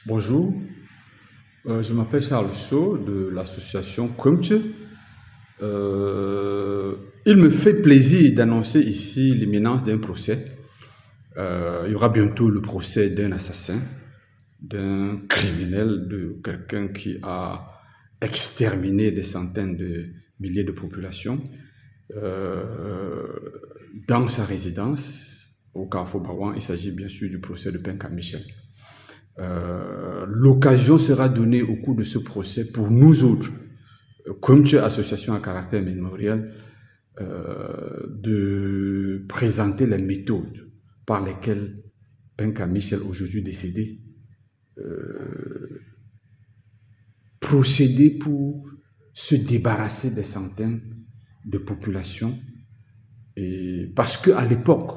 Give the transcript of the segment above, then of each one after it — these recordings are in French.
Bonjour, je m'appelle Charles Sceau de l'association Kumche. Il me fait plaisir d'annoncer ici l'imminence d'un procès. Il y aura bientôt le procès d'un assassin, d'un criminel, de quelqu'un qui a exterminé des centaines de milliers de populations euh, dans sa résidence au Carrefour Bawan. Il s'agit bien sûr du procès de Penka Michel. L'occasion sera donnée au cours de ce procès pour nous autres, comme association à caractère mémoriel, de présenter les méthodes par lesquelles Penka Michel, aujourd'hui décédé, procédait pour se débarrasser des centaines de populations. Et parce qu'à l'époque,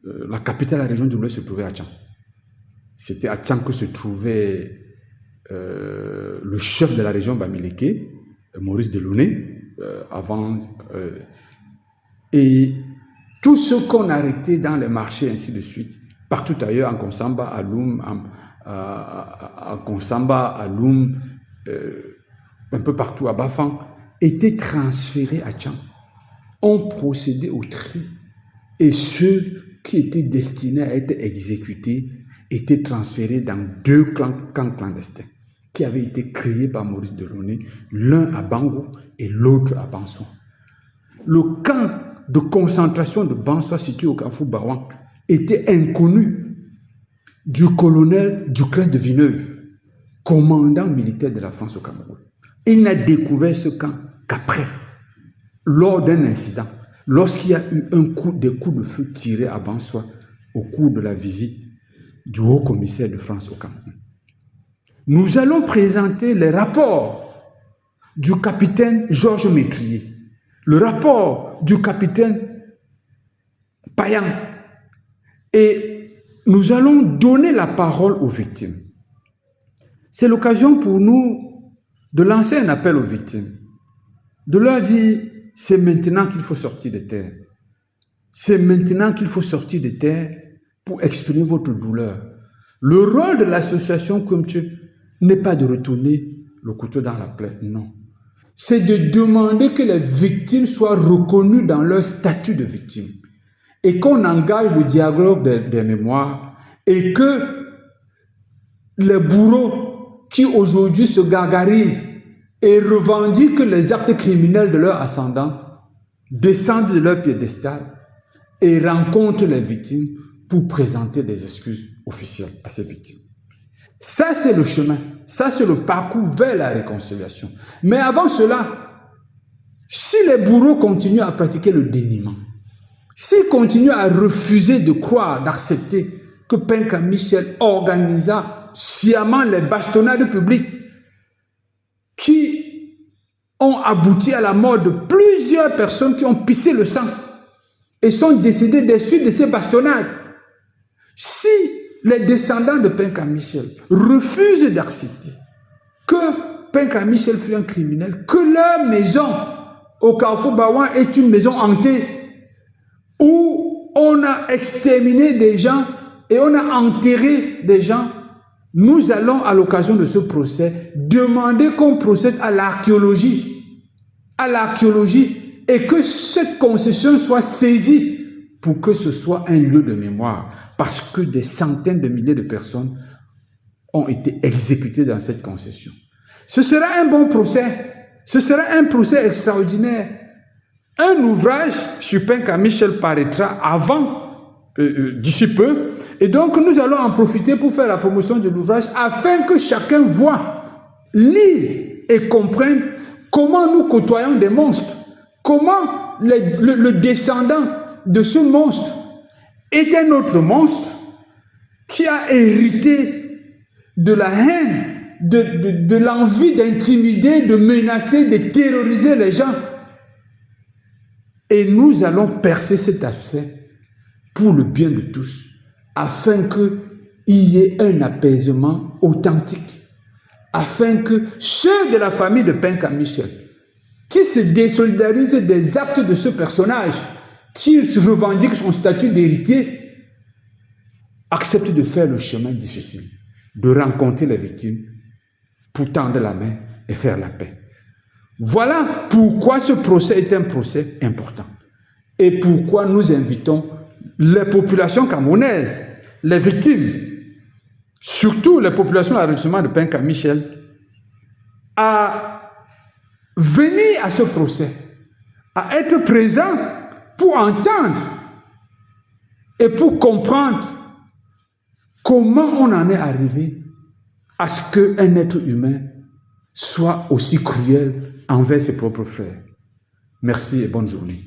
la capitale de la région de l'Ouest se trouvait à Tchang. C'était à Tchang que se trouvait le chef de la région Bamileke, Maurice Delaunay, et tous ceux qu'on arrêtait dans les marchés, ainsi de suite, partout ailleurs, en Konsamba, à Loum, un peu partout à Bafang, étaient transférés à Tchang. On procédait au tri, et ceux qui étaient destinés à être exécutés étaient transférés dans deux camps clandestins qui avaient été créés par Maurice Delaunay, l'un à Bango et l'autre à Banso. Le camp de concentration de Banso situé au Carrefour Bawan était inconnu du colonel Ducrest de Villeneuve, commandant militaire de la France au Cameroun. Il n'a découvert ce camp qu'après, lors d'un incident, lorsqu'il y a eu des coups de feu tirés à Banso au cours de la visite du haut-commissaire de France au Cameroun. Nous allons présenter les rapports du capitaine Georges Métrier, le rapport du capitaine Payan, et nous allons donner la parole aux victimes. C'est l'occasion pour nous de lancer un appel aux victimes, de leur dire c'est maintenant qu'il faut sortir de terre. C'est maintenant qu'il faut sortir de terre pour exprimer votre douleur. Le rôle de l'association Kumche n'est pas de retourner le couteau dans la plaie, non. C'est de demander que les victimes soient reconnues dans leur statut de victime et qu'on engage le dialogue des mémoires et que les bourreaux qui aujourd'hui se gargarisent et revendiquent les actes criminels de leurs ascendants descendent de leur piédestal et rencontrent les victimes pour présenter des excuses officielles à ces victimes. Ça, c'est le chemin. Ça, c'est le parcours vers la réconciliation. Mais avant cela, si les bourreaux continuent à pratiquer le déniement, s'ils continuent à refuser de croire, d'accepter que Penka Michel organisa sciemment les bastonnades publiques qui ont abouti à la mort de plusieurs personnes qui ont pissé le sang et sont décédées des suites de ces bastonnades, si les descendants de Penka Michel refusent d'accepter que Penka Michel fut un criminel, que leur maison au Carrefour Bawan est une maison hantée où on a exterminé des gens et on a enterré des gens, nous allons à l'occasion de ce procès demander qu'on procède à l'archéologie et que cette concession soit saisie pour que ce soit un lieu de mémoire, parce que des centaines de milliers de personnes ont été exécutées dans cette concession. Ce sera un bon procès, ce sera un procès extraordinaire. Un ouvrage sur Penka Michel paraîtra avant, d'ici peu, et donc nous allons en profiter pour faire la promotion de l'ouvrage afin que chacun voit, lise et comprenne comment nous côtoyons des monstres, comment le descendant de ce monstre est un autre monstre qui a hérité de la haine, de l'envie d'intimider, de menacer, de terroriser les gens. Et nous allons percer cet abcès pour le bien de tous, afin qu'il y ait un apaisement authentique, afin que ceux de la famille de Penka Michel, qui se désolidarisent des actes de ce personnage, qui revendique son statut d'héritier, accepte de faire le chemin difficile, de rencontrer les victimes pour tendre la main et faire la paix. Voilà pourquoi ce procès est un procès important et pourquoi nous invitons les populations camerounaises, les victimes, surtout les populations de l'arrondissement de Penka-Michel, à venir à ce procès, à être présents pour entendre et pour comprendre comment on en est arrivé à ce qu'un être humain soit aussi cruel envers ses propres frères. Merci et bonne journée.